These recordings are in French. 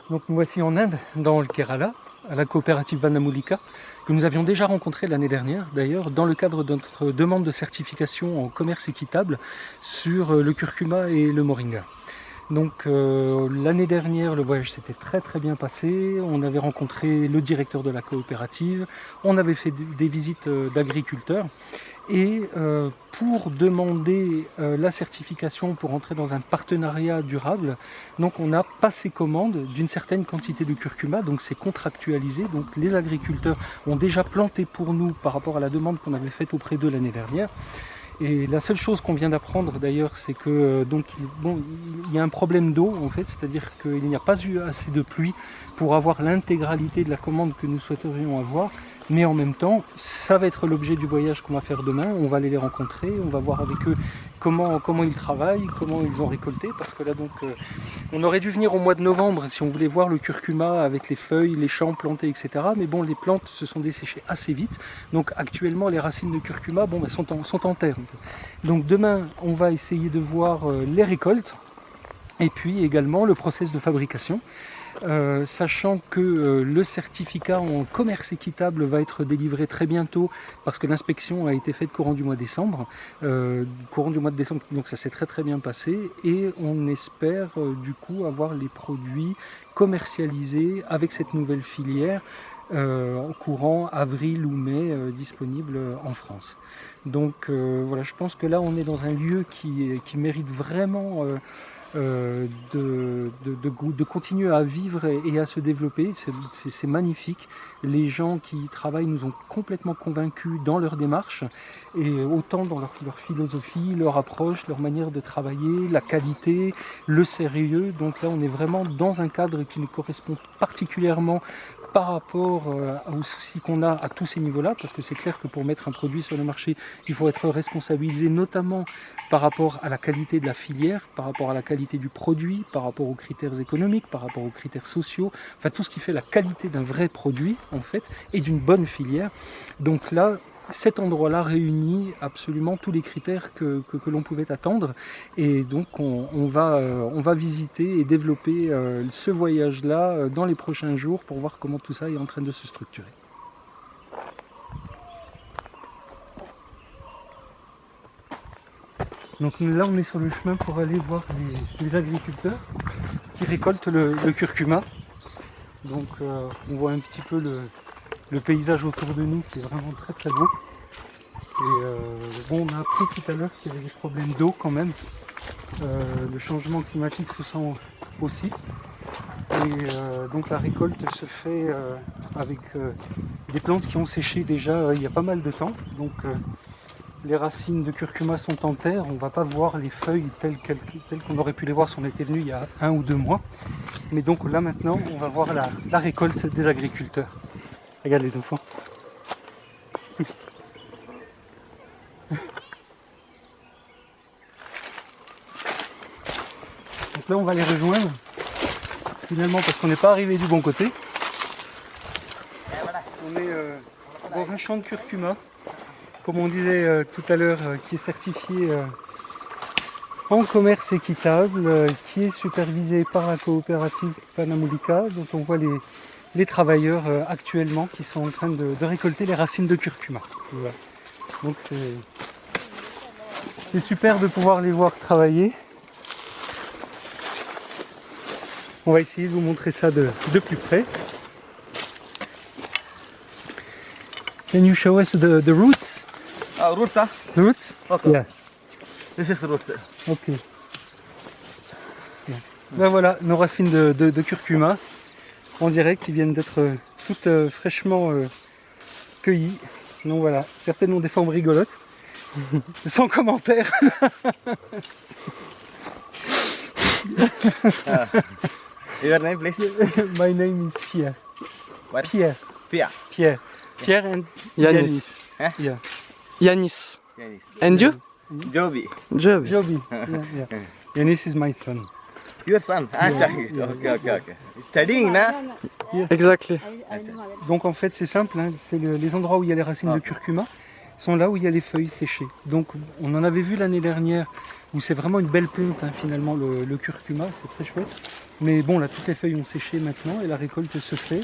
Donc nous voici en Inde, dans le Kerala, à la coopérative Vanamulika, que nous avions déjà rencontré l'année dernière, d'ailleurs, dans le cadre de notre demande de certification en commerce équitable sur le curcuma et le moringa. Donc l'année dernière, le voyage s'était très bien passé. On avait rencontré le directeur de la coopérative, on avait fait des visites d'agriculteurs. Et pour demander la certification pour entrer dans un partenariat durable, donc on a passé commande d'une certaine quantité de curcuma, donc c'est contractualisé. Donc les agriculteurs ont déjà planté pour nous par rapport à la demande qu'on avait faite auprès d'eux l'année dernière. Et la seule chose qu'on vient d'apprendre d'ailleurs, c'est que il y a un problème d'eau en fait, c'est-à-dire qu'il n'y a pas eu assez de pluie pour avoir l'intégralité de la commande que nous souhaiterions avoir. Mais en même temps, ça va être l'objet du voyage qu'on va faire demain. On va aller les rencontrer, on va voir avec eux comment ils travaillent, comment ils ont récolté. Parce que là, on aurait dû venir au mois de novembre si on voulait voir le curcuma avec les feuilles, les champs plantés, etc. Mais bon, les plantes se sont desséchées assez vite. Donc actuellement, les racines de curcuma sont en terre. Donc demain, on va essayer de voir les récoltes et puis également le process de fabrication. Sachant que le certificat en commerce équitable va être délivré très bientôt parce que l'inspection a été faite courant du mois de décembre, donc ça s'est très bien passé et on espère du coup avoir les produits commercialisés avec cette nouvelle filière en courant avril ou mai disponible en France. Donc voilà, je pense que là on est dans un lieu qui mérite vraiment de continuer à vivre et à se développer. C'est magnifique. Les gens qui y travaillent nous ont complètement convaincus dans leur démarche et autant dans leur philosophie, leur approche, leur manière de travailler, la qualité, le sérieux. Donc là on est vraiment dans un cadre qui nous correspond particulièrement par rapport aux soucis qu'on a à tous ces niveaux-là, parce que c'est clair que pour mettre un produit sur le marché, il faut être responsabilisé notamment par rapport à la qualité de la filière, par rapport à la qualité du produit, par rapport aux critères économiques, par rapport aux critères sociaux, enfin tout ce qui fait la qualité d'un vrai produit en fait, et d'une bonne filière. Donc là, cet endroit-là réunit absolument tous les critères que l'on pouvait attendre et donc on va visiter et développer ce voyage-là dans les prochains jours pour voir comment tout ça est en train de se structurer. Donc là on est sur le chemin pour aller voir les agriculteurs qui récoltent le curcuma. Donc on voit un petit peu le paysage autour de nous qui est vraiment très beau. Et on a appris tout à l'heure qu'il y avait des problèmes d'eau quand même. Le changement climatique se sent aussi. Et donc la récolte se fait avec des plantes qui ont séché déjà il y a pas mal de temps. Donc les racines de curcuma sont en terre, on ne va pas voir les feuilles telles qu'on aurait pu les voir si on était venu il y a 1 ou 2 mois. Mais donc là maintenant, on va voir la récolte des agriculteurs. Regarde les enfants. Donc là on va les rejoindre, finalement parce qu'on n'est pas arrivé du bon côté. On est dans un champ de curcuma, comme on disait tout à l'heure, qui est certifié en commerce équitable, qui est supervisé par la coopérative Vanamulika, dont on voit les travailleurs actuellement qui sont en train de récolter les racines de curcuma. Voilà. Donc c'est super de pouvoir les voir travailler. On va essayer de vous montrer ça de plus près. Can you show us the roots? Roots, huh? The roots? Okay. Yeah. This is roots. Ok. Yeah. Ben voilà, nos racines de curcuma, en direct, qui viennent d'être toutes fraîchement cueillies. Donc voilà, certaines ont des formes rigolotes. Sans commentaire. Your name, please? My name is Pierre. What? Pierre. Pia. Pierre. Pierre and Yanis. Eh? Yeah. Yanis. Yanis. And you? Joby. Job. Joby. Yeah. Yanis is my son. Your son? Okay. Studying, na? Exactly. Donc en fait c'est simple, hein, c'est les endroits où il y a les racines de curcuma sont là où il y a les feuilles séchées. Donc on en avait vu l'année dernière où c'est vraiment une belle plante hein, finalement le curcuma, c'est très chouette. Mais bon, là, toutes les feuilles ont séché maintenant et la récolte se fait.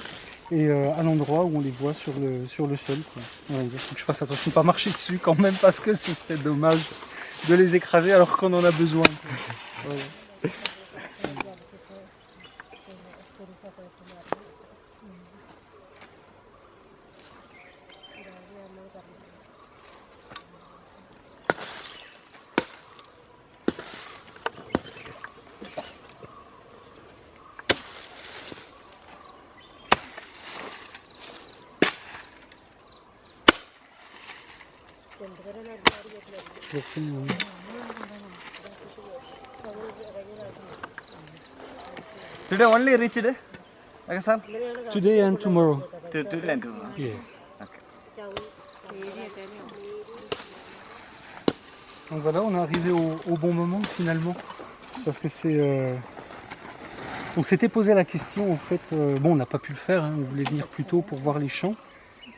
Et à l'endroit où on les voit sur le sol. Quoi. Ouais, il faut que je fasse attention de ne pas marcher dessus quand même parce que ce serait dommage de les écraser alors qu'on en a besoin. Voilà. Today only reached, Pakistan? Today and tomorrow. Today and tomorrow. Yes. Donc voilà, on est arrivé au bon moment finalement. Parce que c'est... On s'était posé la question en fait, bon on n'a pas pu le faire, hein, on voulait venir plus tôt pour voir les champs.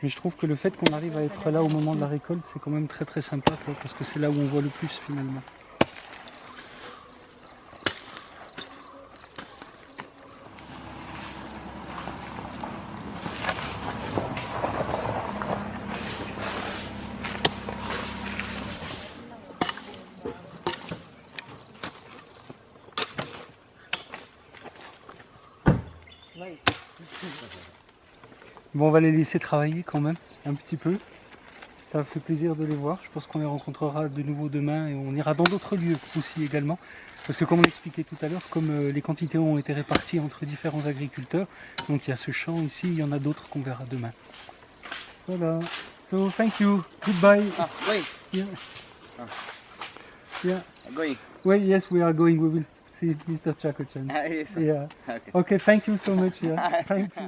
Mais je trouve que le fait qu'on arrive à être là au moment de la récolte, c'est quand même très très sympa quoi, parce que c'est là où on voit le plus finalement. Bon, on va les laisser travailler quand même, un petit peu. Ça fait plaisir de les voir. Je pense qu'on les rencontrera de nouveau demain et on ira dans d'autres lieux aussi également. Parce que comme on l'expliquait tout à l'heure, comme les quantités ont été réparties entre différents agriculteurs, donc il y a ce champ ici, il y en a d'autres qu'on verra demain. Voilà. So, thank you. Goodbye. Ah, wait. Yeah. Yeah. Going. Well, yes, we are going. We will see Mr. Chakochan. Yes. Yeah. Okay. Okay, thank you so much. Yeah. Thank you.